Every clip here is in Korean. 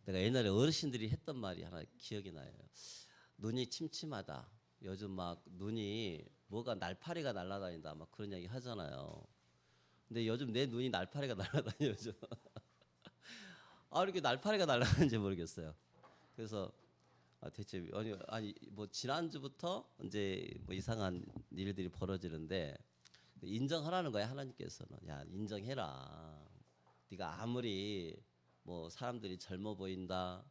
내가 옛날에 어르신들이 했던 말이 하나 기억이 나요. 눈이 침침하다. 요즘 막 눈이 뭐가 날파리가 날아다닌다. 막 그런 얘기 하잖아요. 근데 요즘 내 눈이 날파리가 날아다녀요. 요즘. 이렇게 날파리가 날아다니는지 모르겠어요. 그래서 대체 아니 뭐 지난주부터 이제 뭐 이상한 일들이 벌어지는데 인정하라는 거야 하나님께서는. 야, 인정해라. 네가 아무리 뭐 사람들이 젊어 보인다,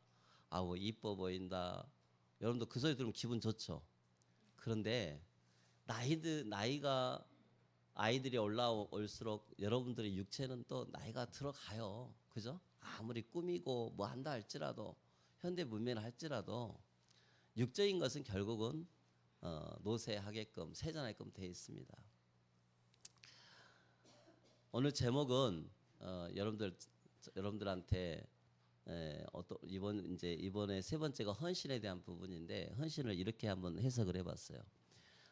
뭐 이뻐 보인다. 여러분도 그 소리 들으면 기분 좋죠. 그런데 나이가 아이들이 올라올수록 여러분들의 육체는 또 나이가 들어가요. 그죠? 아무리 꾸미고 뭐 한다 할지라도 현대 문명을 할지라도 육적인 것은 결국은 노쇠하게끔 세잔하게끔 되어 있습니다. 오늘 제목은 여러분들한테 이번에 세 번째가 헌신에 대한 부분인데 헌신을 이렇게 한번 해석을 해봤어요.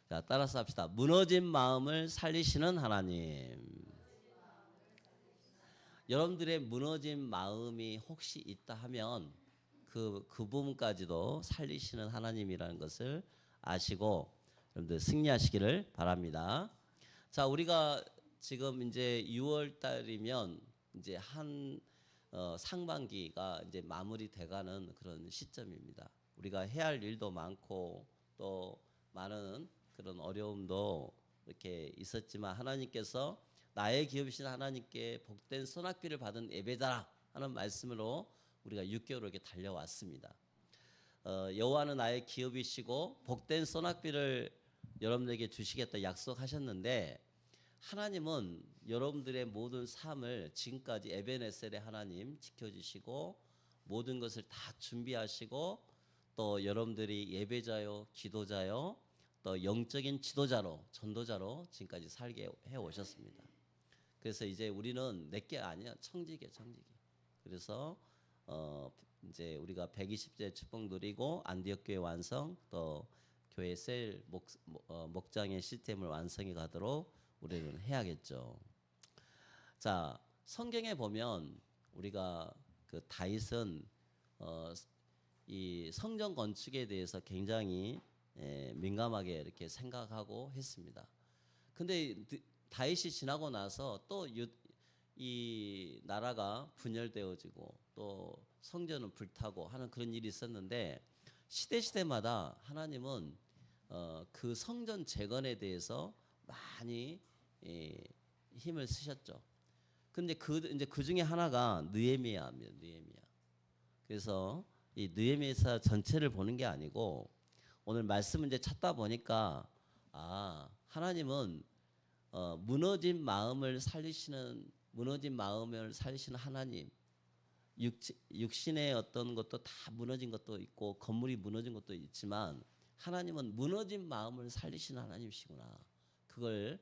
자, 따라서 합시다. 무너진 마음을 살리시는 하나님. 여러분들의 무너진 마음이 혹시 있다 하면 그 부분까지도 살리시는 하나님이라는 것을 아시고 여러분들 승리하시기를 바랍니다. 자, 우리가 지금 이제 6월 달이면 이제 상반기가 이제 마무리돼가는 그런 시점입니다. 우리가 해야 할 일도 많고 또 많은 그런 어려움도 이렇게 있었지만 하나님께서 나의 기업이신 하나님께 복된 선악비를 받은 예배자라 하는 말씀으로 우리가 6개월 이렇게 달려왔습니다. 여호와는 나의 기업이시고 복된 선악비를 여러분들에게 주시겠다 약속하셨는데 하나님은 여러분들의 모든 삶을 지금까지 에베네셀의 하나님 지켜주시고 모든 것을 다 준비하시고 또 여러분들이 예배자요, 기도자요, 또 영적인 지도자로, 전도자로 지금까지 살게 해 오셨습니다. 그래서 이제 우리는 내게 아니야, 청지기. 그래서 이제 우리가 120제 축복 누리고 안디옥 교회 완성, 또 교회 셀 목장의 시스템을 완성해 가도록 우리는 해야겠죠. 자, 성경에 보면 우리가 그 다윗은 이 성전 건축에 대해서 굉장히 민감하게 이렇게 생각하고 했습니다. 근데 다윗이 지나고 나서 또 이 나라가 분열되어지고 또 성전은 불타고 하는 그런 일이 있었는데 시대마다 하나님은 그 성전 재건에 대해서 많이 힘을 쓰셨죠. 근데 이제 그 중에 하나가 느헤미야입니다. 느헤미야. 그래서 이 느헤미야 전체를 보는 게 아니고 오늘 말씀을 이제 찾다 보니까 하나님은 무너진 마음을 살리시는 하나님. 육신의 어떤 것도 다 무너진 것도 있고 건물이 무너진 것도 있지만 하나님은 무너진 마음을 살리시는 하나님이시구나. 그걸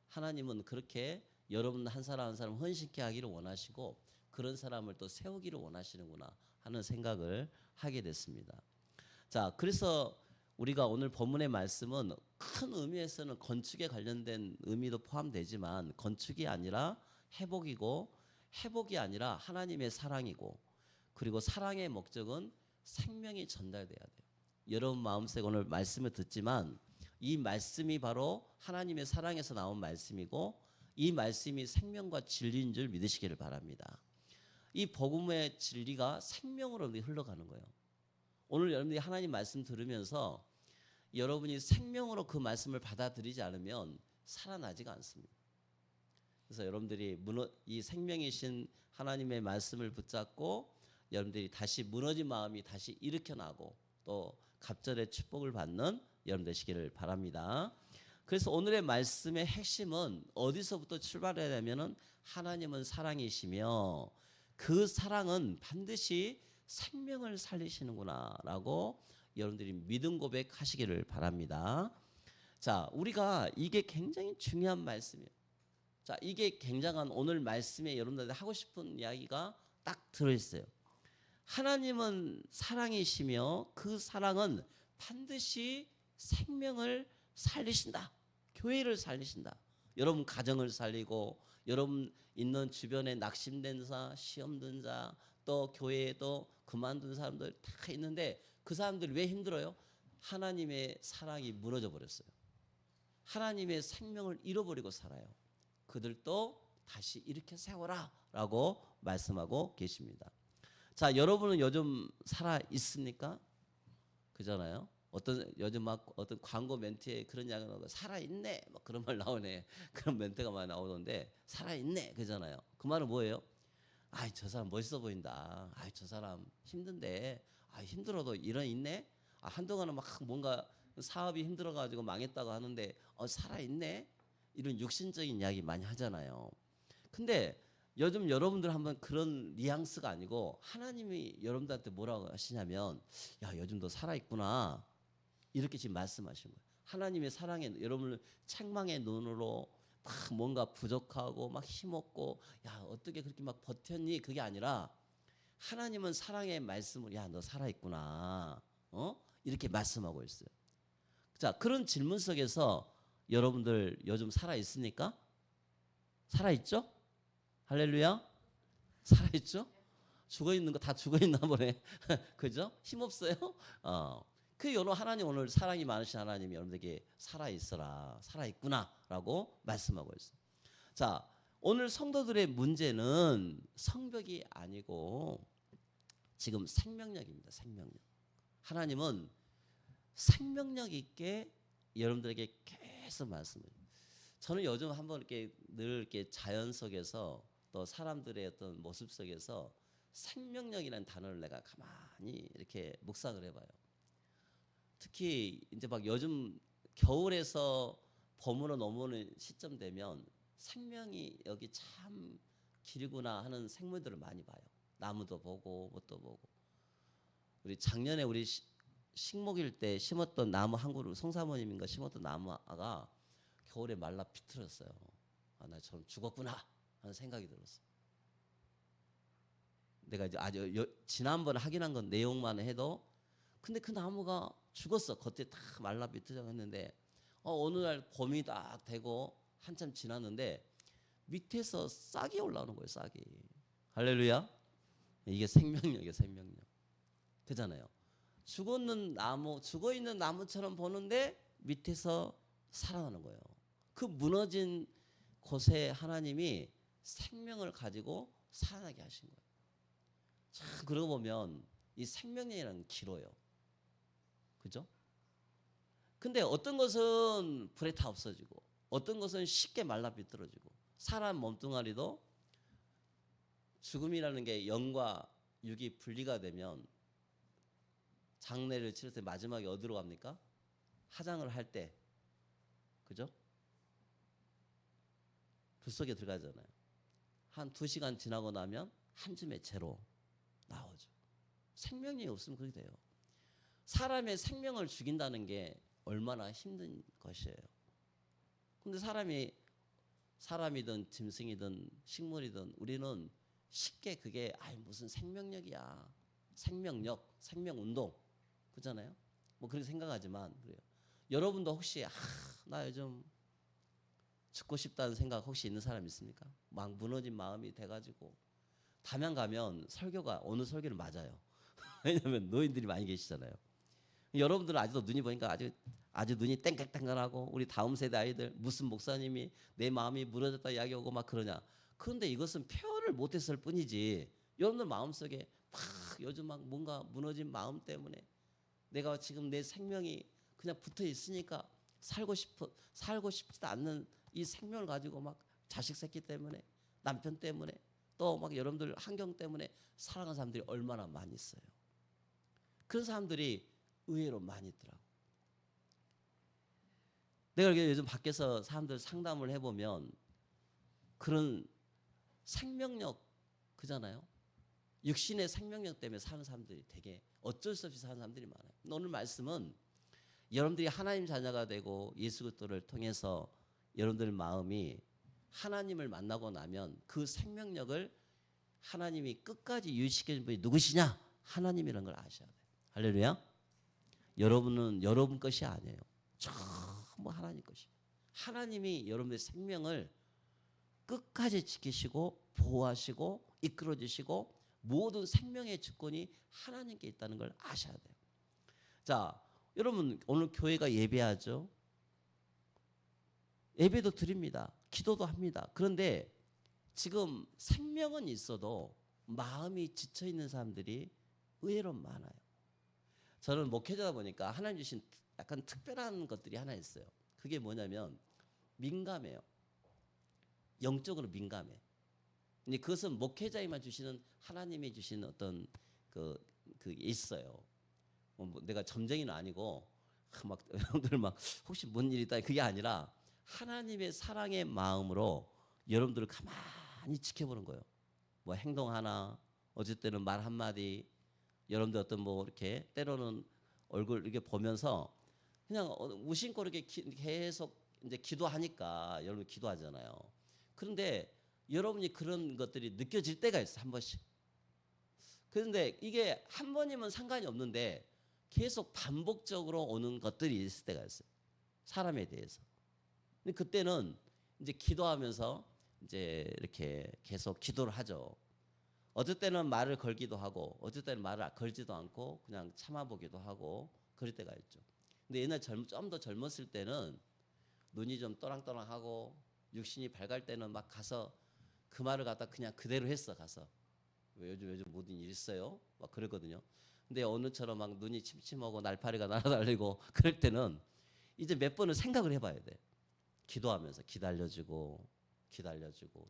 하나님은 그렇게 여러분 한 사람 헌신케 하기를 원하시고 그런 사람을 또 세우기를 원하시는구나 하는 생각을 하게 됐습니다. 자, 그래서 우리가 오늘 본문의 말씀은 큰 의미에서는 건축에 관련된 의미도 포함되지만 건축이 아니라 회복이고 회복이 아니라 하나님의 사랑이고 그리고 사랑의 목적은 생명이 전달돼야 돼요. 여러분 마음속에 오늘 말씀을 듣지만 이 말씀이 바로 하나님의 사랑에서 나온 말씀이고 이 말씀이 생명과 진리인 줄 믿으시기를 바랍니다. 이 복음의 진리가 생명으로 흘러가는 거예요. 오늘 여러분들이 하나님 말씀 들으면서 여러분이 생명으로 그 말씀을 받아들이지 않으면 살아나지가 않습니다. 그래서 여러분들이 이 생명이신 하나님의 말씀을 붙잡고 여러분들이 다시 무너진 마음이 다시 일으켜나고 또 갑절의 축복을 받는 여러분 되시기를 바랍니다. 그래서 오늘의 말씀의 핵심은 어디서부터 출발해야 되면은 하나님은 사랑이시며 그 사랑은 반드시 생명을 살리시는구나라고 여러분들이 믿음 고백하시기를 바랍니다. 자, 우리가 이게 굉장히 중요한 말씀이에요. 자, 이게 굉장한 오늘 말씀에 여러분들한테 하고 싶은 이야기가 딱 들어있어요. 하나님은 사랑이시며 그 사랑은 반드시 생명을 살리신다. 교회를 살리신다. 여러분 가정을 살리고 여러분 있는 주변에 낙심된 자, 시험든 자, 또 교회에도 그만둔 사람들 다 있는데 그 사람들이 왜 힘들어요? 하나님의 사랑이 무너져 버렸어요. 하나님의 생명을 잃어버리고 살아요. 그들도 다시 일으켜 세워라라고 말씀하고 계십니다. 자, 여러분은 요즘 살아 있습니까? 그잖아요. 요즘 막 어떤 광고 멘트에 그런 이야기 나오고 살아 있네, 막 그런 말 나오네. 그런 멘트가 많이 나오던데 살아 있네, 그잖아요. 그 말은 뭐예요? 아이, 저 사람 멋있어 보인다. 아이, 저 사람 힘든데, 아, 힘들어도 일은 있네. 아, 한동안은 막 뭔가 사업이 힘들어가지고 망했다고 하는데, 살아 있네. 이런 육신적인 이야기 많이 하잖아요. 근데 요즘 여러분들 한번 그런 뉘앙스가 아니고 하나님이 여러분들한테 뭐라고 하시냐면, 야, 요즘 너 살아 있구나. 이렇게 지금 말씀하시는 거예요. 하나님의 사랑에 여러분을 책망의 눈으로 막 뭔가 부족하고 막 힘없고 야, 어떻게 그렇게 막 버텼니? 그게 아니라 하나님은 사랑의 말씀을 야, 너 살아 있구나. 이렇게 말씀하고 있어요. 자, 그런 질문 속에서 여러분들 요즘 살아 있습니까? 살아 있죠? 할렐루야. 살아 있죠? 죽어 있는 거 다 죽어 있나 보네. 그죠? 힘 없어요? 그 여러 하나님 오늘 사랑이 많으신 하나님이 여러분들에게 살아 있어라, 살아 있구나라고 말씀하고 있어요. 자, 오늘 성도들의 문제는 성벽이 아니고 지금 생명력입니다. 생명력. 하나님은 생명력 있게 여러분들에게 계속 말씀해요. 저는 요즘 한번 이렇게 늘 이렇게 자연 속에서 또 사람들의 어떤 모습 속에서 생명력이라는 단어를 내가 가만히 이렇게 묵상을 해봐요. 특히 이제 막 요즘 겨울에서 봄으로 넘어오는 시점 되면 생명이 여기 참 길구나 하는 생물들을 많이 봐요. 나무도 보고 뭣도 보고. 우리 작년에 우리 식목일 때 심었던 나무 한 그루, 송사모님인가 심었던 나무가 겨울에 말라 비틀었어요. 아, 나 저럼 죽었구나 하는 생각이 들었어요. 내가 이제 지난번에 확인한 건 내용만 해도 근데 그 나무가 죽었어. 겉에 다 말라 비틀어 했는데 어느 날 봄이 딱 되고 한참 지났는데 밑에서 싹이 올라오는 거예요. 싹이. 할렐루야. 이게 생명력이에요. 생명력. 그잖아요. 죽어 있는 나무처럼 보는데 밑에서 살아나는 거예요. 그 무너진 곳에 하나님이 생명을 가지고 살아나게 하신 거예요. 참 그러고 보면 이 생명력이라는 게 길어요. 그죠? 근데 어떤 것은 불에 타 없어지고 어떤 것은 쉽게 말라 비틀어지고 사람 몸뚱아리도 죽음이라는 게 영과 육이 분리가 되면 장례를 치를 때 마지막에 어디로 갑니까? 화장을 할 때, 그죠? 불 속에 들어가잖아요. 한 2시간 지나고 나면 한 줌의 재로 나오죠. 생명력이 없으면 그렇게 돼요. 사람의 생명을 죽인다는 게 얼마나 힘든 것이에요. 근데 사람이든 짐승이든 식물이든 우리는 쉽게 그게 무슨 생명력이야. 생명력, 생명운동. 그잖아요. 뭐 그렇게 생각하지만 그래요. 여러분도 혹시 나 요즘 죽고 싶다는 생각 혹시 있는 사람 있습니까? 막 무너진 마음이 돼가지고 담양 가면 설교가 어느 설교를 맞아요. 왜냐하면 노인들이 많이 계시잖아요. 여러분들은 아직도 눈이 보니까 아주 눈이 땡글땡글하고 우리 다음 세대 아이들 무슨 목사님이 내 마음이 무너졌다 이야기하고 막 그러냐. 그런데 이것은 표현을 못했을 뿐이지 여러분들 마음속에 막 요즘 막 뭔가 무너진 마음 때문에 내가 지금 내 생명이 그냥 붙어 있으니까 살고 싶지도 않는 이 생명을 가지고 막 자식 새끼 때문에 남편 때문에 또 막 여러분들 환경 때문에 살아가는 사람들이 얼마나 많이 있어요. 그런 사람들이 의외로 많이 있더라고. 내가 요즘 밖에서 사람들 상담을 해보면 그런 생명력 그잖아요. 육신의 생명력 때문에 사는 사람들이 되게 어쩔 수 없이 사는 사람들이 많아요. 오늘 말씀은 여러분들이 하나님 자녀가 되고 예수 그리스도를 통해서 여러분들 마음이 하나님을 만나고 나면 그 생명력을 하나님이 끝까지 유지시켜 준 분이 누구시냐? 하나님이라는 걸 아셔야 돼요. 할렐루야. 여러분은 여러분 것이 아니에요. 전부 하나님 것이에요. 하나님이 여러분의 생명을 끝까지 지키시고 보호하시고 이끌어 주시고 모든 생명의 주권이 하나님께 있다는 걸 아셔야 돼요. 자, 여러분 오늘 교회가 예배하죠. 예배도 드립니다. 기도도 합니다. 그런데 지금 생명은 있어도 마음이 지쳐 있는 사람들이 의외로 많아요. 저는 목회자다 보니까 하나님 주신 약간 특별한 것들이 하나 있어요. 그게 뭐냐면 민감해요. 영적으로 민감해. 근데 그것은 목회자에만 주시는 하나님이 주신 어떤 그 있어요. 뭐 내가 점쟁이는 아니고 막 여러분들 막 혹시 뭔 일이 있다 그게 아니라 하나님의 사랑의 마음으로 여러분들을 가만히 지켜보는 거예요. 뭐 행동 하나, 어쩔 때는 말 한마디, 여러분들 어떤 뭐 이렇게 때로는 얼굴 이렇게 보면서 그냥 무심코 이렇게 계속 이제 기도하니까 여러분 기도하잖아요. 그런데 여러분이 그런 것들이 느껴질 때가 있어 한 번씩. 그런데 이게 한 번이면 상관이 없는데 계속 반복적으로 오는 것들이 있을 때가 있어요. 사람에 대해서. 근데 그때는 이제 기도하면서 이제 이렇게 계속 기도를 하죠. 어떨 때는 말을 걸기도 하고 어떨 때는 말을 걸지도 않고 그냥 참아보기도 하고 그럴 때가 있죠. 근데 옛날 좀 더 젊었을 때는 눈이 좀 또랑또랑하고 육신이 밝을 때는 막 가서 그 말을 갖다 그냥 그대로 했어 가서. 왜 요즘 모든 일 있어요? 막 그랬거든요. 근데 오늘처럼 막 눈이 침침하고 날파리가 날아다니고 그럴 때는 이제 몇 번을 생각을 해봐야 돼. 기도하면서 기다려주고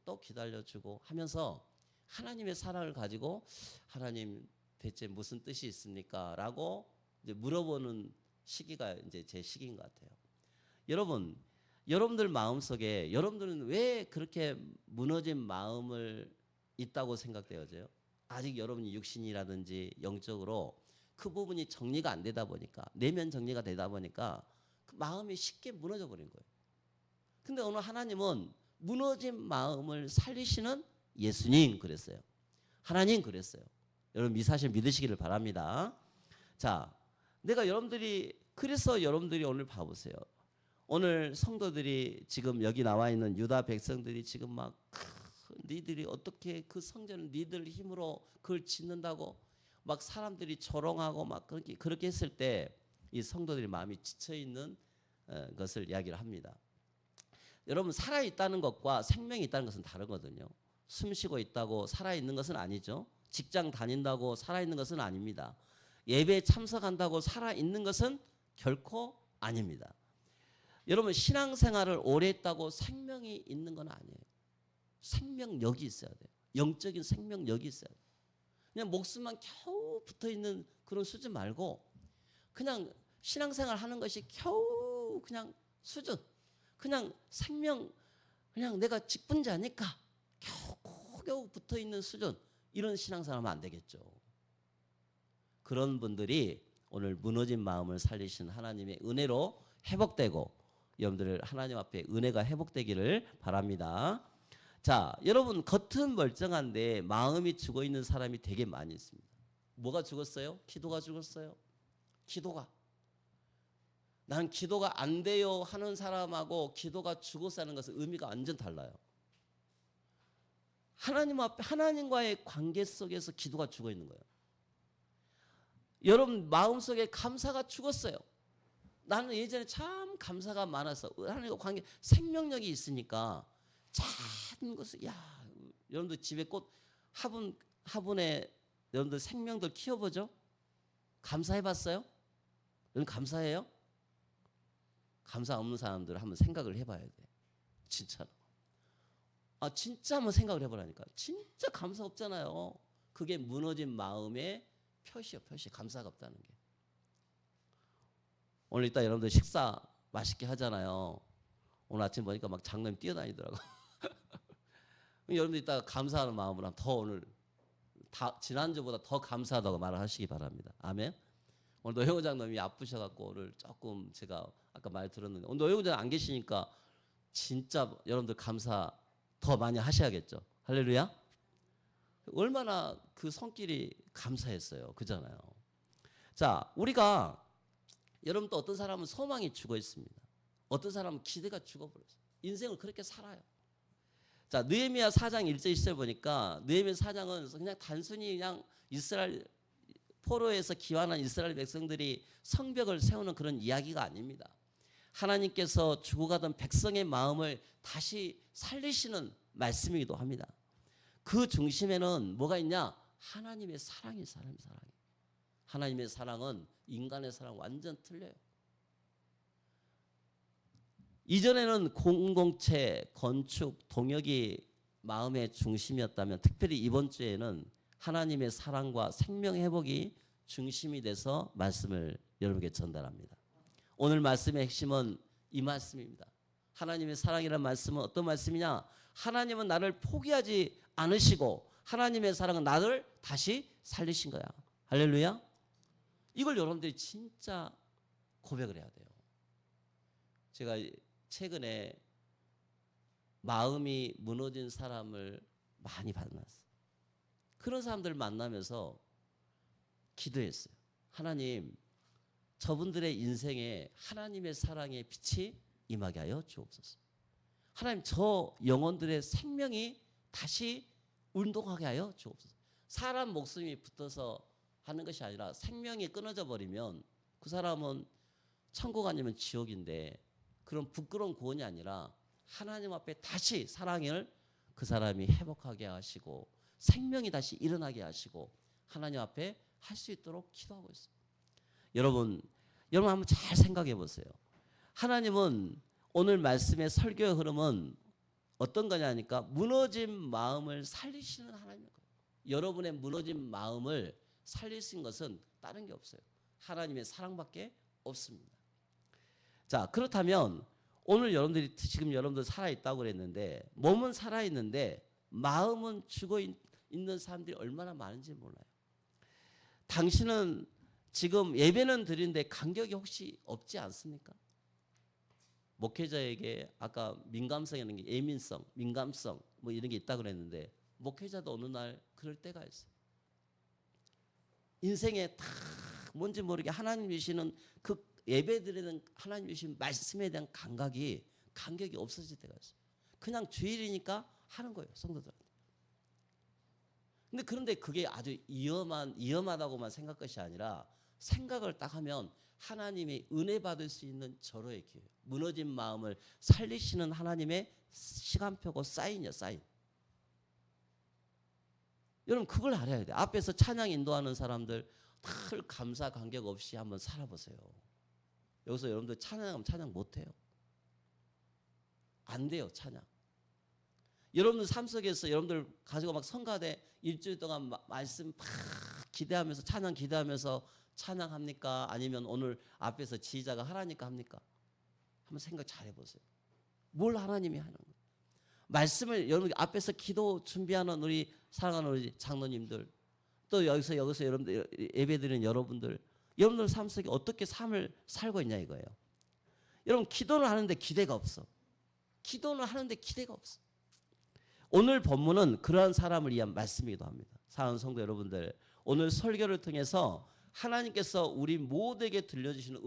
또 기다려주고 하면서 하나님의 사랑을 가지고 하나님 대체 무슨 뜻이 있습니까? 라고 이제 물어보는 시기가 이제 제 시기인 것 같아요. 여러분들 마음속에 여러분들은 왜 그렇게 무너진 마음을 있다고 생각되어져요? 아직 여러분이 육신이라든지 영적으로 그 부분이 정리가 안 되다 보니까 내면 정리가 되다 보니까 그 마음이 쉽게 무너져 버린 거예요. 근데 오늘 하나님은 무너진 마음을 살리시는 예수님 그랬어요. 하나님 그랬어요. 여러분 이 사실 믿으시기를 바랍니다. 자, 내가 그래서 여러분들이 오늘 봐보세요. 오늘 성도들이 지금 여기 나와 있는 유다 백성들이 지금 막 니들이 어떻게 그 성전을 니들 힘으로 그걸 짓는다고 막 사람들이 조롱하고 막 그렇게 했을 때 이 성도들의 마음이 지쳐 있는 것을 이야기를 합니다. 여러분 살아 있다는 것과 생명이 있다는 것은 다르거든요. 숨 쉬고 있다고 살아 있는 것은 아니죠. 직장 다닌다고 살아 있는 것은 아닙니다. 예배에 참석한다고 살아 있는 것은 결코 아닙니다. 여러분 신앙생활을 오래 했다고 생명이 있는 건 아니에요. 생명력이 있어야 돼요. 영적인 생명력이 있어야 돼요. 그냥 목숨만 겨우 붙어 있는 그런 수준 말고 그냥 신앙생활 하는 것이 겨우 그냥 수준. 그냥 생명 그냥 내가 직분자니까 겨우 붙어 있는 수준. 이런 신앙생활 하면 안 되겠죠. 그런 분들이 오늘 무너진 마음을 살리신 하나님의 은혜로 회복되고 여러분들 하나님 앞에 은혜가 회복되기를 바랍니다. 자, 여러분 겉은 멀쩡한데 마음이 죽어 있는 사람이 되게 많이 있습니다. 뭐가 죽었어요? 기도가 죽었어요. 기도가. 난 기도가 안 돼요 하는 사람하고 기도가 죽었어 하는 것은 의미가 완전 달라요. 하나님 앞에 하나님과의 관계 속에서 기도가 죽어 있는 거예요. 여러분 마음속에 감사가 죽었어요. 나는 예전에 참 감사가 많았어. 하나님과 관계 생명력이 있으니까 작은 것을 여러분들 집에 꽃 화분에 여러분들 생명들 키워보죠. 감사해봤어요? 여러분 감사해요? 감사 없는 사람들 한번 생각을 해봐야 돼. 진짜로. 진짜 한번 생각을 해보라니까. 진짜 감사 없잖아요. 그게 무너진 마음의 표시요, 표시. 감사가 없다는 게. 오늘 이따 여러분들 식사 맛있게 하잖아요. 오늘 아침 보니까 막 장로님 뛰어다니더라고. 여러분들 이따 감사하는 마음으로 더 오늘 지난주보다 더 감사하다고 말을 하시기 바랍니다. 아멘. 오늘 노영호 장로님이 아프셔갖고 오늘 조금 제가 아까 말 들었는데 오늘 노영호 장로님 안 계시니까 진짜 여러분들 감사 더 많이 하셔야겠죠. 할렐루야. 얼마나 그 손길이 감사했어요. 그잖아요. 자, 우리가 여러분 또 어떤 사람은 소망이 죽어 있습니다. 어떤 사람은 기대가 죽어버렸어요. 인생을 그렇게 살아요. 자, 느헤미야 4장 1절 2절 보니까 느헤미야 4장은 그냥 단순히 그냥 이스라엘 포로에서 기환한 이스라엘 백성들이 성벽을 세우는 그런 이야기가 아닙니다. 하나님께서 죽어가던 백성의 마음을 다시 살리시는 말씀이기도 합니다. 그 중심에는 뭐가 있냐? 하나님의 사랑이 사랑이. 하나님의 사랑은 인간의 사랑 완전 틀려요. 이전에는 공동체, 건축, 동역이 마음의 중심이었다면 특별히 이번 주에는 하나님의 사랑과 생명 회복이 중심이 돼서 말씀을 여러분께 전달합니다. 오늘 말씀의 핵심은 이 말씀입니다. 하나님의 사랑이라는 말씀은 어떤 말씀이냐? 하나님은 나를 포기하지 않으시고 하나님의 사랑은 나를 다시 살리신 거야. 할렐루야. 이걸 여러분들이 진짜 고백을 해야 돼요. 제가 최근에 마음이 무너진 사람을 많이 만났어요. 그런 사람들 만나면서 기도했어요. 하나님, 저분들의 인생에 하나님의 사랑의 빛이 임하게 하여 주옵소서. 하나님, 저 영혼들의 생명이 다시 운동하게 하여 주옵소서. 사람 목숨이 붙어서 하는 것이 아니라 생명이 끊어져 버리면 그 사람은 천국 아니면 지옥인데 그런 부끄러운 구원이 아니라 하나님 앞에 다시 사랑을 그 사람이 회복하게 하시고 생명이 다시 일어나게 하시고 하나님 앞에 할 수 있도록 기도하고 있어요. 여러분 한번 잘 생각해 보세요. 하나님은 오늘 말씀의 설교의 흐름은 어떤 거냐니까 무너진 마음을 살리시는 하나님인 거예요. 여러분의 무너진 마음을 살리신 것은 다른 게 없어요. 하나님의 사랑밖에 없습니다. 자, 그렇다면 오늘 여러분들이 지금 여러분들 살아있다고 그랬는데 몸은 살아있는데 마음은 죽어 있는 사람들이 얼마나 많은지 몰라요. 당신은 지금 예배는 드리는데 간격이 혹시 없지 않습니까? 목회자에게 아까 민감성이라는 게 예민성, 민감성 뭐 이런 게 있다고 그랬는데 목회자도 어느 날 그럴 때가 있어요. 인생에 다 뭔지 모르게 하나님 주시는 그 예배 드리는 하나님 주신 말씀에 대한 간격이 없어질 때가 있어요. 그냥 주일이니까 하는 거예요, 성도들한테. 그런데 그게 아주 위험하다고만 생각할 것이 아니라 생각을 딱 하면 하나님이 은혜 받을 수 있는 절호의 기회예요. 무너진 마음을 살리시는 하나님의 시간표고 사인이야, 사인. 여러분 그걸 알아야 돼요. 앞에서 찬양 인도하는 사람들 늘 감사 간격 없이 한번 살아보세요. 여기서 여러분들 찬양하면 찬양 못해요. 안 돼요, 찬양. 여러분들 삶 속에서 여러분들 가지고 막 성가대 일주일 동안 말씀 막 기대하면서 찬양 기대하면서 찬양합니까? 아니면 오늘 앞에서 지휘자가 하라니까 합니까? 한번 생각 잘 해보세요. 뭘 하나님이 하는 거예요? 말씀을 여러분 앞에서 기도 준비하는 우리 사랑하는 우리 장로님들 또 여기서 여러분들 예배드리는 여러분들 삶 속에 어떻게 삶을 살고 있냐 이거예요. 여러분 기도를 하는데 기대가 없어. 기도는 하는데 기대가 없어. 오늘 본문은 그러한 사람을 위한 말씀이기도 합니다. 사랑하는 성도 여러분들, 오늘 설교를 통해서 하나님께서 우리 모두에게 들려주시는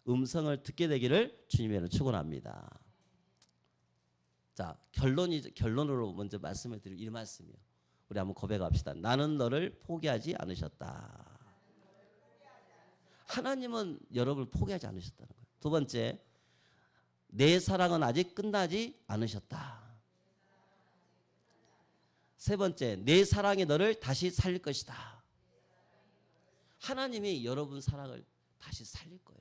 음성을 듣게 되기를 주님의 축원합니다. 자, 결론으로 먼저 말씀을 드리고 이 말씀이요. 우리 한번 고백합시다. 나는 너를 포기하지 않으셨다. 하나님은 여러분을 포기하지 않으셨다는 거예요. 두 번째, 내 사랑은 아직 끝나지 않으셨다. 세 번째, 내 사랑이 너를 다시 살릴 것이다. 하나님이 여러분 사랑을 다시 살릴 거예요.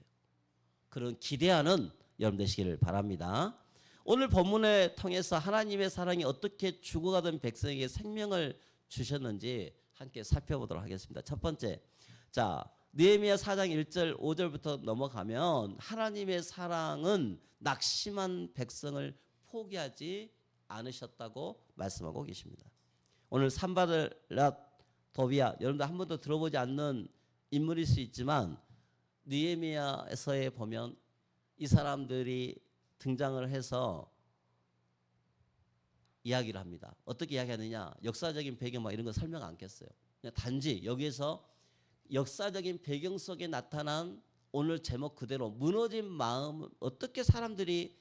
그런 기대하는 여러분 되시기를 바랍니다. 오늘 본문을 통해서 하나님의 사랑이 어떻게 죽어가던 백성에게 생명을 주셨는지 함께 살펴보도록 하겠습니다. 첫 번째, 자 느헤미야 4장 1절 5절부터 넘어가면 하나님의 사랑은 낙심한 백성을 포기하지 않으셨다고 말씀하고 계십니다. 오늘 산발랏 도비야 여러분들 한 번도 들어보지 않는 인물일 수 있지만 느헤미야서에 보면 이 사람들이 등장을 해서 이야기를 합니다. 어떻게 이야기하느냐? 역사적인 배경 막 이런 거 설명 안 겠어요. 그냥 단지 여기에서 역사적인 배경 속에 나타난 오늘 제목 그대로 무너진 마음 어떻게 사람들이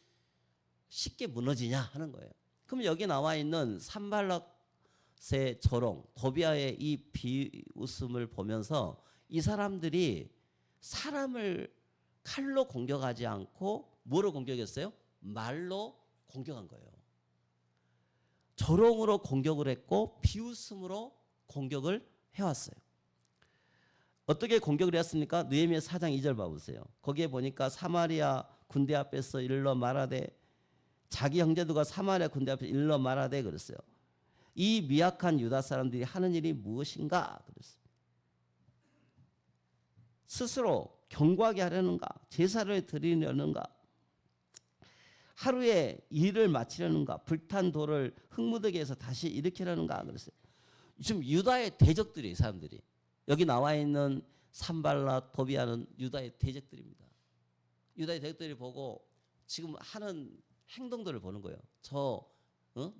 쉽게 무너지냐 하는 거예요. 그럼 여기 나와 있는 산발락의 조롱, 도비아의 이 비웃음을 보면서 이 사람들이 사람을 칼로 공격하지 않고 뭐로 공격했어요? 말로 공격한 거예요. 조롱으로 공격을 했고 비웃음으로 공격을 해왔어요. 어떻게 공격을 했습니까? 느헤미야 4장 2절 봐보세요. 거기에 보니까 사마리아 군대 앞에서 일러 말하되, 자기 형제들과 사마리아 군대 앞에서 일러 말하되 그랬어요. 이 미약한 유다 사람들이 하는 일이 무엇인가 그랬어요. 스스로 경고하게 하려는가? 제사를 드리려는가? 하루에 일을 마치려는가? 불탄 돌을 흙무더기에 해서 다시 일으키려는가? 그랬어요. 지금 유다의 대적들이, 이 사람들이. 여기 나와 있는 산발락, 도비아는 유다의 대적들입니다. 유다의 대적들이 보고 지금 하는 행동들을 보는 거예요.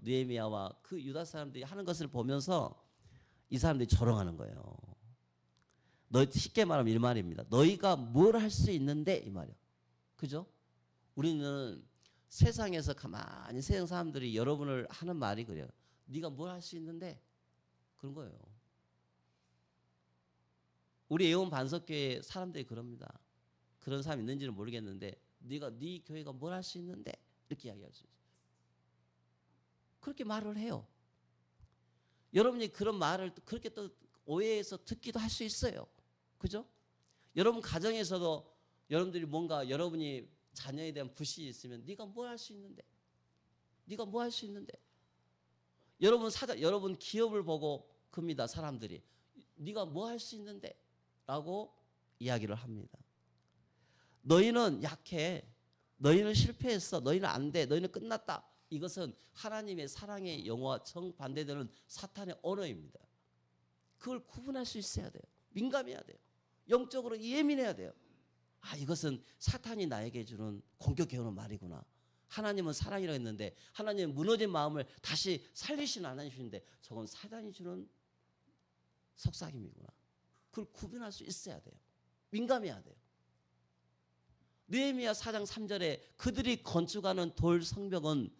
느헤미야와 그 유다 사람들이 하는 것을 보면서 이 사람들이 조롱하는 거예요. 쉽게 말하면 이 말입니다. 너희가 뭘 할 수 있는데, 이 말이요. 그죠? 우리는 세상에서 가만히 세상 사람들이 여러분을 하는 말이 그래요. 네가 뭘 할 수 있는데, 그런 거예요. 우리 예원 반석교회 사람들이 그럽니다. 그런 사람 있는지는 모르겠는데, 네 교회가 뭘 할 수 있는데, 이렇게 이야기할 수 있어요. 그렇게 말을 해요. 여러분이 그런 말을 그렇게 또 오해해서 듣기도 할 수 있어요. 그죠? 여러분 가정에서도 여러분들이 뭔가 여러분이 자녀에 대한 불신이 있으면 네가 뭘 할 수 있는데, 네가 뭐 할 수 있는데, 여러분 기업을 보고 큽니다. 사람들이 네가 뭐 할 수 있는데 라고 이야기를 합니다. 너희는 약해, 너희는 실패했어, 너희는 안 돼, 너희는 끝났다. 이것은 하나님의 사랑의 영어와 정반대되는 사탄의 언어입니다. 그걸 구분할 수 있어야 돼요. 민감해야 돼요. 영적으로 예민해야 돼요. 이것은 사탄이 나에게 주는 공격해오는 말이구나. 하나님은 사랑이라고 했는데 하나님은 무너진 마음을 다시 살리시는 하나님이신데 저건 사탄이 주는 속삭임이구나. 그걸 구분할 수 있어야 돼요. 민감해야 돼요. 느헤미야 4장 3절에 그들이 건축하는 돌 성벽은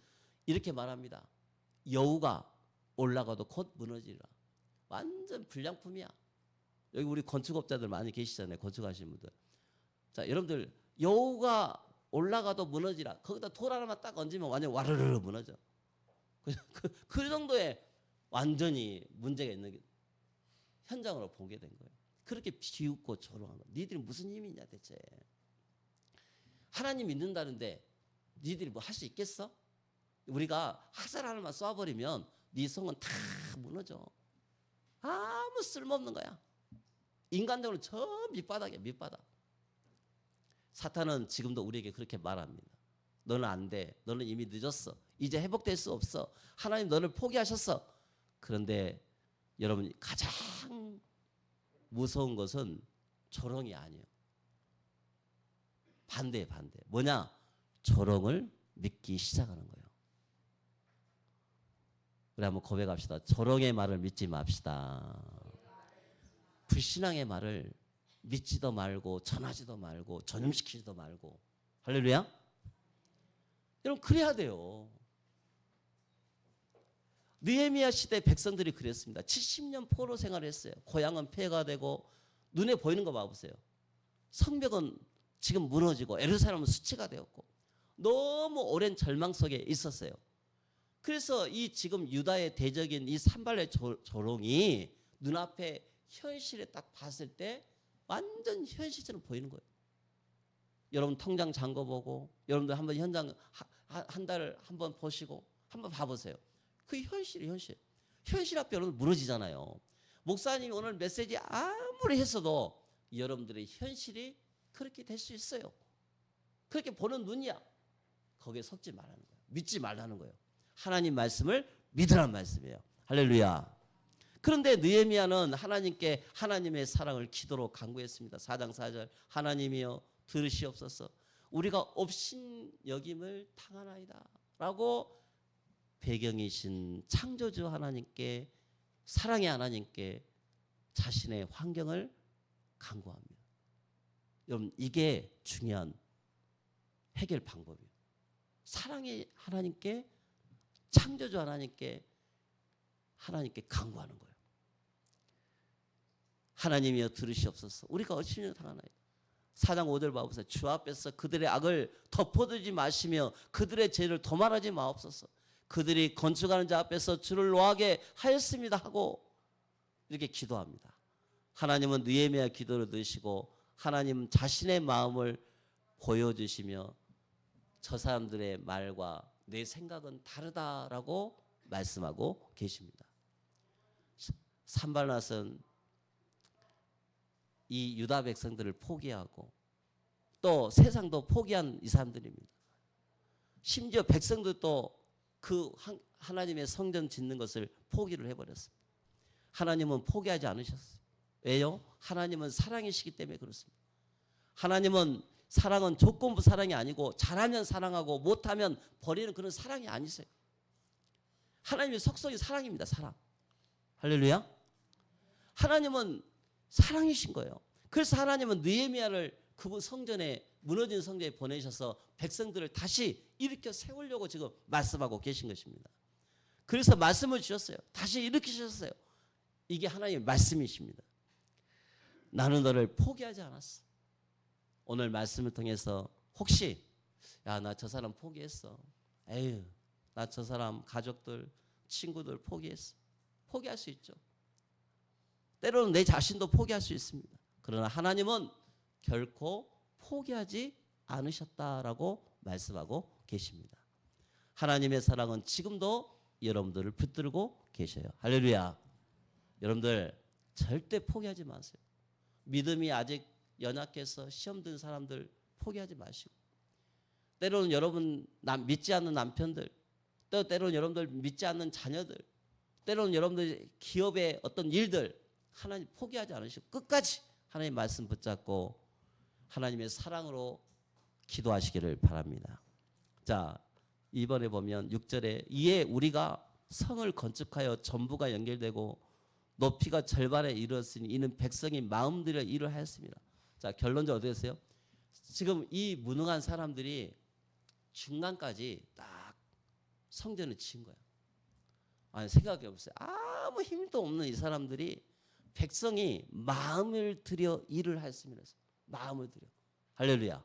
이렇게 말합니다. 여우가 올라가도 곧 무너지리라. 완전 불량품이야. 여기 우리 건축업자들 많이 계시잖아요. 건축하시는 분들. 자, 여러분들 여우가 올라가도 무너지라. 거기다 돌 하나만 딱 얹으면 완전 와르르 무너져. 그 정도의 완전히 문제가 있는 게 현장으로 보게 된 거예요. 그렇게 비웃고 조롱한 거예요. 니들이 무슨 힘이 있냐 대체. 하나님 믿는다는데 니들이 뭐 할 수 있겠어? 우리가 화살 하나만 쏴버리면 네 성은 다 무너져. 아무 쓸모없는 거야. 인간적으로 저 밑바닥이야, 밑바닥. 사탄은 지금도 우리에게 그렇게 말합니다. 너는 안 돼. 너는 이미 늦었어. 이제 회복될 수 없어. 하나님 너를 포기하셨어. 그런데 여러분 가장 무서운 것은 조롱이 아니에요. 반대. 뭐냐? 조롱을 믿기 시작하는 거예요. 우리 한번 고백합시다. 조롱의 말을 믿지 맙시다. 불신앙의 말을 믿지도 말고 전하지도 말고 전염시키지도 말고. 할렐루야. 여러분 그래야 돼요. 느헤미야 시대 백성들이 그랬습니다. 70년 포로 생활을 했어요. 고향은 폐해가 되고 눈에 보이는 거 봐보세요. 성벽은 지금 무너지고 예루살렘은 수치가 되었고 너무 오랜 절망 속에 있었어요. 그래서 이 지금 유다의 대적인 이 산발의 조롱이 눈앞에 현실에 딱 봤을 때 완전 현실처럼 보이는 거예요. 여러분 통장 잔고 보고 여러분들 한번 현장 한 달을 한번 보시고 한번 봐보세요. 그 현실이 현실 앞에 여러분 무너지잖아요. 목사님이 오늘 메시지 아무리 했어도 여러분들의 현실이 그렇게 될 수 있어요. 그렇게 보는 눈이야. 거기에 속지 말라는 거예요. 믿지 말라는 거예요. 하나님 말씀을 믿으라는 말씀이에요. 할렐루야. 그런데 느헤미야는 하나님께 하나님의 사랑을 기도로 간구했습니다. 4장 4절 하나님이여 들으시옵소서. 우리가 업신 여김을 당하나이다 라고 배경이신 창조주 하나님께 사랑의 하나님께 자신의 환경을 간구합니다. 여러분 이게 중요한 해결 방법이에요. 사랑의 하나님께 창조주 하나님께 간구하는 거예요. 하나님이여 들으시옵소서. 우리가 어찌하여 당하나이다. 4장 5절 봐보세요. 주 앞에서 그들의 악을 덮어두지 마시며 그들의 죄를 도말하지 마옵소서. 그들이 건축하는 자 앞에서 주를 노하게 하였습니다 하고 이렇게 기도합니다. 하나님은 느헤미야 기도를 들으시고 하나님 자신의 마음을 보여주시며 저 사람들의 말과 내 생각은 다르다라고 말씀하고 계십니다. 산발랏은 이 유다 백성들을 포기하고 또 세상도 포기한 이 사람들입니다. 심지어 백성들도 그 하나님의 성전 짓는 것을 포기를 해버렸습니다. 하나님은 포기하지 않으셨어요. 왜요? 하나님은 사랑이시기 때문에 그렇습니다. 하나님은 사랑은 조건부 사랑이 아니고 잘하면 사랑하고 못하면 버리는 그런 사랑이 아니세요. 하나님의 속성이 사랑입니다. 사랑. 할렐루야. 하나님은 사랑이신 거예요. 그래서 하나님은 느헤미야를 그분 성전에 무너진 성전에 보내셔서 백성들을 다시 일으켜 세우려고 지금 말씀하고 계신 것입니다. 그래서 말씀을 주셨어요. 다시 일으키셨어요. 이게 하나님의 말씀이십니다. 나는 너를 포기하지 않았어. 오늘 말씀을 통해서 혹시 야, 나 저 사람 포기했어. 에휴, 나 저 사람 가족들, 친구들 포기했어. 포기할 수 있죠. 때로는 내 자신도 포기할 수 있습니다. 그러나 하나님은 결코 포기하지 않으셨다라고 말씀하고 계십니다. 하나님의 사랑은 지금도 여러분들을 붙들고 계셔요. 할렐루야. 여러분들 절대 포기하지 마세요. 믿음이 아직 연약해서 시험 든 사람들 포기하지 마시고, 때로는 여러분 믿지 않는 남편들, 또 때로는 여러분들 믿지 않는 자녀들, 때로는 여러분들 기업의 어떤 일들 하나님 포기하지 않으시고 끝까지 하나님 말씀 붙잡고 하나님의 사랑으로 기도하시기를 바랍니다. 자, 이번에 보면 6절에 이에 우리가 성을 건축하여 전부가 연결되고 높이가 절반에 이르렀으니 이는 백성이 마음들여 일을 하였습니다. 자, 결론적으로 어떻게 됐어요? 지금 이 무능한 사람들이 중간까지 딱 성전을 지은 거야. 아니, 생각해 보세요. 아무 힘도 없는 이 사람들이 백성이 마음을 들여 일을 했습니다. 마음을 들여. 할렐루야.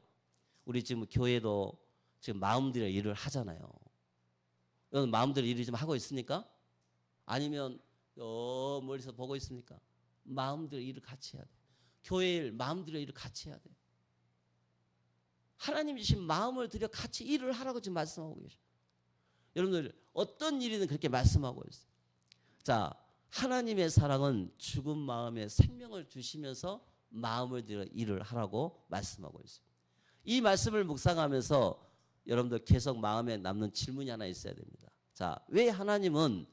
우리 지금 교회도 지금 마음 들여 일을 하잖아요. 여러분 마음 들여 일을 좀 하고 있습니까? 아니면 멀리서 보고 있습니까? 마음 들여 일을 같이 해야 돼. 교회 일, 마음 들여 일을 같이 해야 돼. 하나님 주신 마음을 들여 같이 일을 하라고 지금 말씀하고 계셔. 여러분들 어떤 일이든 그렇게 말씀하고 있어요. 자, 하나님의 사랑은 죽은 마음에 생명을 주시면서 마음을 들여 일을 하라고 말씀하고 있어요. 이 말씀을 묵상하면서 여러분들 계속 마음에 남는 질문이 하나 있어야 됩니다. 자, 왜 하나님은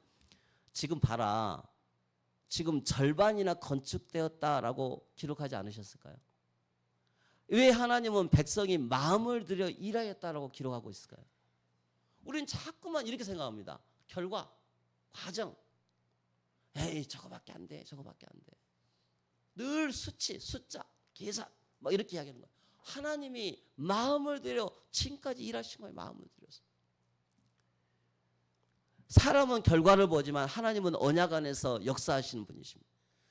지금 봐라, 지금 절반이나 건축되었다라고 기록하지 않으셨을까요? 왜 하나님은 백성이 마음을 들여 일하였다라고 기록하고 있을까요? 우리는 자꾸만 이렇게 생각합니다. 결과, 과정. 에이, 저거밖에 안 돼, 저거밖에 안 돼. 늘 수치, 숫자, 계산 막 이렇게 이야기하는 거예요. 하나님이 마음을 들여 지금까지 일하신 거예요. 마음을 들여서. 사람은 결과를 보지만 하나님은 언약 안에서 역사하시는 분이십니다.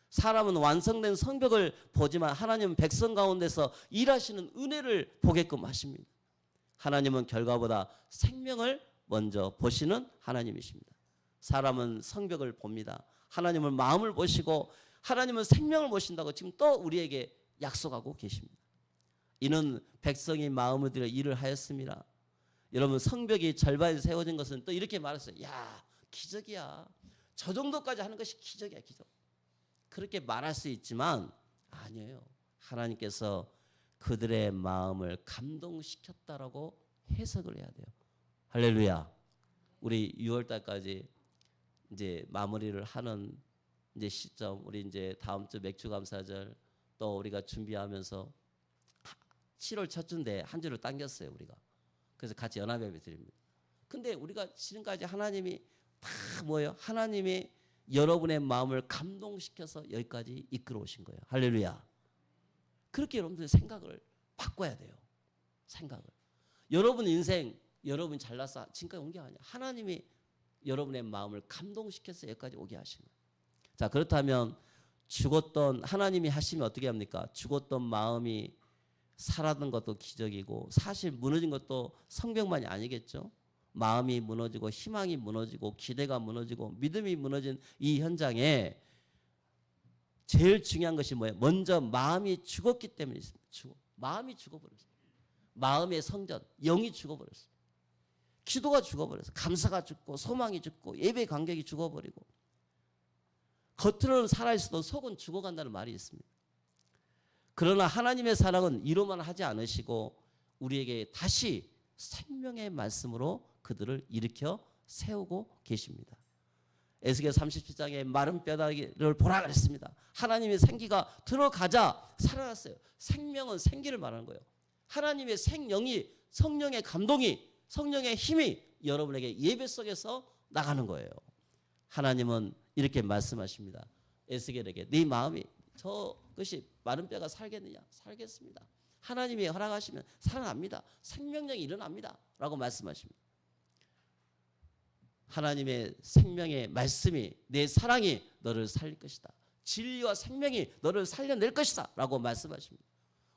사람은 완성된 성벽을 보지만 하나님은 백성 가운데서 일하시는 은혜를 보게끔 하십니다. 하나님은 결과보다 생명을 먼저 보시는 하나님이십니다. 사람은 성벽을 봅니다. 하나님은 마음을 보시고 하나님은 생명을 보신다고 지금 또 우리에게 약속하고 계십니다. 이는 백성이 마음을 들여 일을 하였습니다. 여러분 성벽이 절반에 세워진 것은 또 이렇게 말했어요. 야, 기적이야. 저 정도까지 하는 것이 기적이야, 기적. 그렇게 말할 수 있지만 아니에요. 하나님께서 그들의 마음을 감동시켰다라고 해석을 해야 돼요. 할렐루야. 우리 6월 달까지 이제 마무리를 하는 이제 시점, 우리 이제 다음 주 맥주 감사절 또 우리가 준비하면서 7월 첫 주인데 한 주를 당겼어요, 우리가. 그래서 같이 연합예배 드립니다. 근데 우리가 지금까지 하나님이 다 뭐예요? 하나님이 여러분의 마음을 감동시켜서 여기까지 이끌어 오신 거예요. 할렐루야. 그렇게 여러분들 생각을 바꿔야 돼요. 생각을. 여러분 인생, 여러분 잘나서 지금까지 온 게 아니야. 하나님이 여러분의 마음을 감동시켜서 여기까지 오게 하신 거예요. 자, 그렇다면 죽었던 하나님이 하시면 어떻게 합니까? 죽었던 마음이 살았던 것도 기적이고 사실 무너진 것도 성경만이 아니겠죠. 마음이 무너지고 희망이 무너지고 기대가 무너지고 믿음이 무너진 이 현장에 제일 중요한 것이 뭐예요? 먼저 마음이 죽었기 때문에 있습니다. 마음이 죽어버렸어요. 마음의 성전, 영이 죽어버렸어요. 기도가 죽어버렸어요. 감사가 죽고 소망이 죽고 예배 간격이 죽어버리고 겉으로는 살아있어도 속은 죽어간다는 말이 있습니다. 그러나 하나님의 사랑은 이로만 하지 않으시고 우리에게 다시 생명의 말씀으로 그들을 일으켜 세우고 계십니다. 에스겔 37장에 마른 뼈다귀를 보라 그랬습니다. 하나님의 생기가 들어가자 살아났어요. 생명은 생기를 말하는 거예요. 하나님의 생영이 성령의 감동이 성령의 힘이 여러분에게 예배 속에서 나가는 거예요. 하나님은 이렇게 말씀하십니다. 에스겔에게 네 마음이 저것이 마른 뼈가 살겠느냐? 살겠습니다. 하나님이 허락하시면 살아납니다. 생명력이 일어납니다. 라고 말씀하십니다. 하나님의 생명의 말씀이 내 사랑이 너를 살릴 것이다. 진리와 생명이 너를 살려낼 것이다. 라고 말씀하십니다.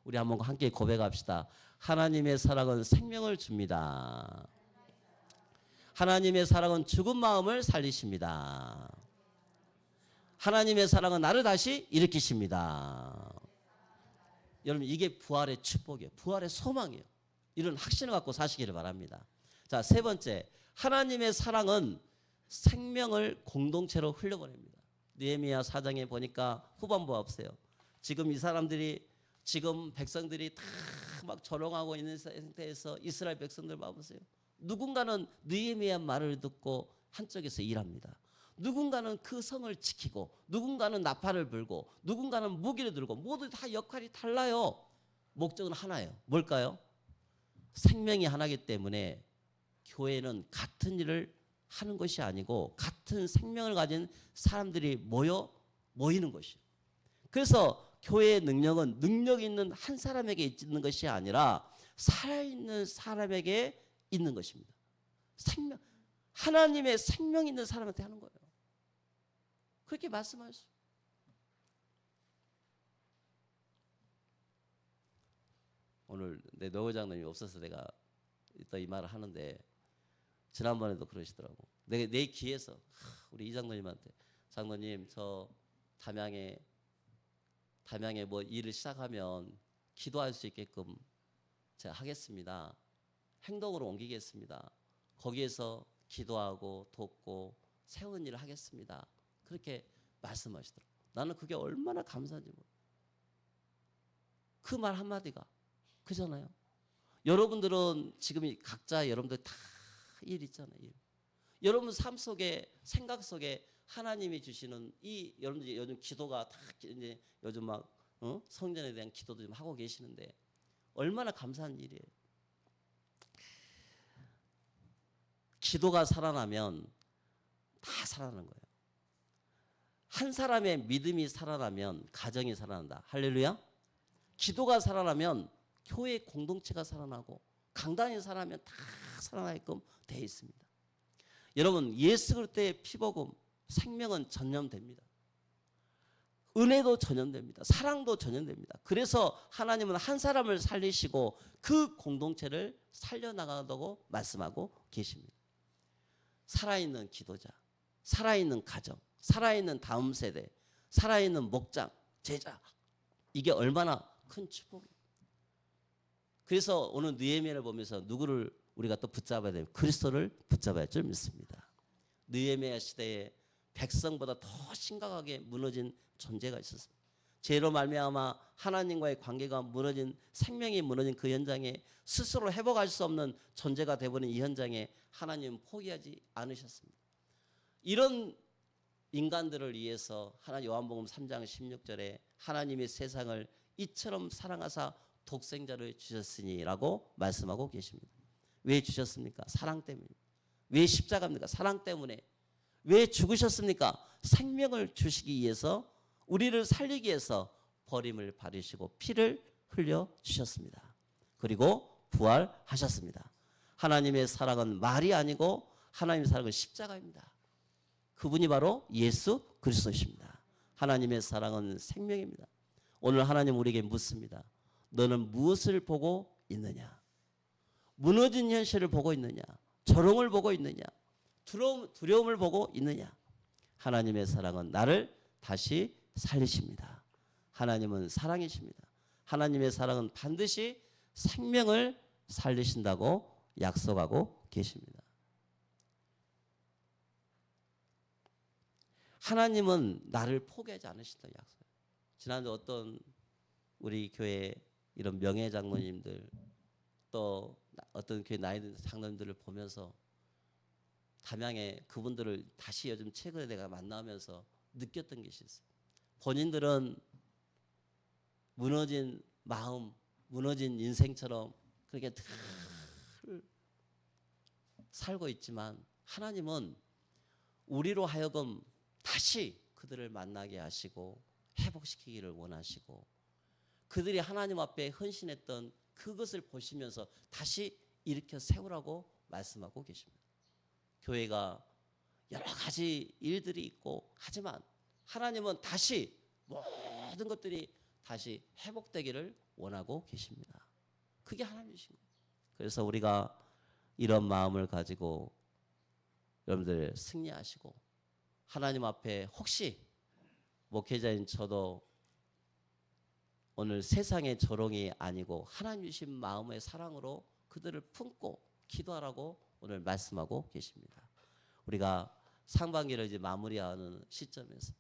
우리 한번 함께 고백합시다. 하나님의 사랑은 생명을 줍니다. 하나님의 사랑은 죽은 마음을 살리십니다. 하나님의 사랑은 나를 다시 일으키십니다. 여러분 이게 부활의 축복이에요. 부활의 소망이에요. 이런 확신을 갖고 사시기를 바랍니다. 자, 세 번째, 하나님의 사랑은 생명을 공동체로 흘려보냅니다. 느헤미야 4장에 보니까 후반부 없어요. 지금 이 사람들이 지금 백성들이 다 막 조롱하고 있는 상태에서 이스라엘 백성들 봐보세요. 누군가는 느헤미야 말을 듣고 한쪽에서 일합니다. 누군가는 그 성을 지키고 누군가는 나팔을 불고 누군가는 무기를 들고 모두 다 역할이 달라요. 목적은 하나예요. 뭘까요? 생명이 하나이기 때문에 교회는 같은 일을 하는 것이 아니고 같은 생명을 가진 사람들이 모이는 것이에요. 그래서 교회의 능력은 능력 있는 한 사람에게 있는 것이 아니라 살아있는 사람에게 있는 것입니다. 생명, 하나님의 생명 있는 사람한테 하는 거예요. 그렇게 말씀하셨어요. 오늘 내 노회 장로님이 없어서 내가 또 이 말을 하는데 지난번에도 그러시더라고. 내 귀에서 우리 이 장로님한테 장로님 저 담양에 뭐 일을 시작하면 기도할 수 있게끔 제가 하겠습니다. 행동으로 옮기겠습니다. 거기에서 기도하고 돕고 세우는 일을 하겠습니다. 그렇게 말씀하시더라고요. 나는 그게 얼마나 감사한지 몰라요. 그 말 한마디가 그잖아요. 여러분들은 지금 각자 여러분들 다 일 있잖아요. 일. 여러분 삶 속에 생각 속에 하나님이 주시는 이 여러분들 요즘 기도가 다 이제 요즘 막 성전에 대한 기도도 좀 하고 계시는데 얼마나 감사한 일이에요. 기도가 살아나면 다 살아나는 거예요. 한 사람의 믿음이 살아나면 가정이 살아난다. 할렐루야. 기도가 살아나면 교회 공동체가 살아나고 강단이 살아나면 다 살아나게끔 되어 있습니다. 여러분 예수 그리스도의 피복음 생명은 전염됩니다. 은혜도 전염됩니다. 사랑도 전염됩니다. 그래서 하나님은 한 사람을 살리시고 그 공동체를 살려나가다고 말씀하고 계십니다. 살아있는 기도자, 살아있는 가정, 살아있는 다음 세대, 살아있는 목장, 제자, 이게 얼마나 큰 축복이에요. 그래서 오늘 느헤미야를 보면서 누구를 우리가 또 붙잡아야 돼요? 그리스도를 붙잡아야 할 줄 믿습니다. 느헤미야 시대에 백성보다 더 심각하게 무너진 존재가 있었습니다. 죄로 말미암아 하나님과의 관계가 무너진 생명이 무너진 그 현장에 스스로 회복할 수 없는 존재가 되어버린 이 현장에 하나님은 포기하지 않으셨습니다. 이런 인간들을 위해서 하나님 요한복음 3장 16절에 하나님이 세상을 이처럼 사랑하사 독생자를 주셨으니라고 말씀하고 계십니다. 왜 주셨습니까? 사랑 때문입니다. 왜 십자가입니까? 사랑 때문에. 왜 죽으셨습니까? 생명을 주시기 위해서 우리를 살리기 위해서 버림을 받으시고 피를 흘려 주셨습니다. 그리고 부활하셨습니다. 하나님의 사랑은 말이 아니고 하나님의 사랑은 십자가입니다. 그분이 바로 예수 그리스도십니다. 하나님의 사랑은 생명입니다. 오늘 하나님 우리에게 묻습니다. 너는 무엇을 보고 있느냐? 무너진 현실을 보고 있느냐? 조롱을 보고 있느냐? 두려움을 보고 있느냐? 하나님의 사랑은 나를 다시 살리십니다. 하나님은 사랑이십니다. 하나님의 사랑은 반드시 생명을 살리신다고 약속하고 계십니다. 하나님은 나를 포기하지 않으신다고 약속해요. 지난주 어떤 우리 교회 이런 명예 장로님들 또 어떤 교회 나이 든 장로님들을 보면서 담양에 그분들을 다시 요즘 최근에 내가 만나면서 느꼈던 것이 있어요. 본인들은 무너진 마음, 무너진 인생처럼 그렇게 늘 살고 있지만 하나님은 우리로 하여금 다시 그들을 만나게 하시고 회복시키기를 원하시고 그들이 하나님 앞에 헌신했던 그것을 보시면서 다시 일으켜 세우라고 말씀하고 계십니다. 교회가 여러 가지 일들이 있고 하지만 하나님은 다시 모든 것들이 다시 회복되기를 원하고 계십니다. 그게 하나님이신 거예요. 그래서 우리가 이런 마음을 가지고 여러분들 승리하시고 하나님 앞에 혹시 목회자인 저도 오늘 세상의 조롱이 아니고 하나님 주신 마음의 사랑으로 그들을 품고 기도하라고 오늘 말씀하고 계십니다. 우리가 상반기를 이제 마무리하는 시점에서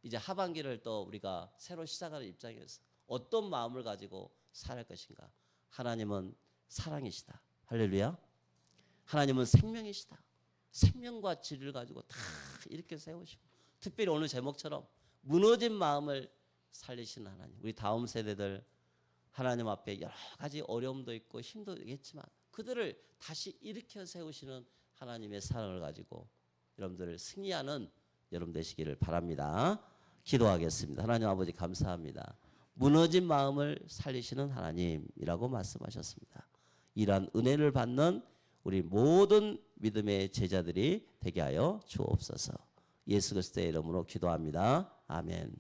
이제 하반기를 또 우리가 새로 시작하는 입장에서 어떤 마음을 가지고 살아갈 것인가? 하나님은 사랑이시다. 할렐루야. 하나님은 생명이시다. 생명과 진리를 가지고 다 이렇게 세우시고 특별히 오늘 제목처럼 무너진 마음을 살리시는 하나님. 우리 다음 세대들 하나님 앞에 여러 가지 어려움도 있고 힘도 있겠지만 그들을 다시 일으켜 세우시는 하나님의 사랑을 가지고 여러분들을 승리하는 여러분 되시기를 바랍니다. 기도하겠습니다. 하나님 아버지 감사합니다. 무너진 마음을 살리시는 하나님이라고 말씀하셨습니다. 이러한 은혜를 받는 우리 모든 믿음의 제자들이 되게 하여 주옵소서. 예수 그리스도의 이름으로 기도합니다. 아멘.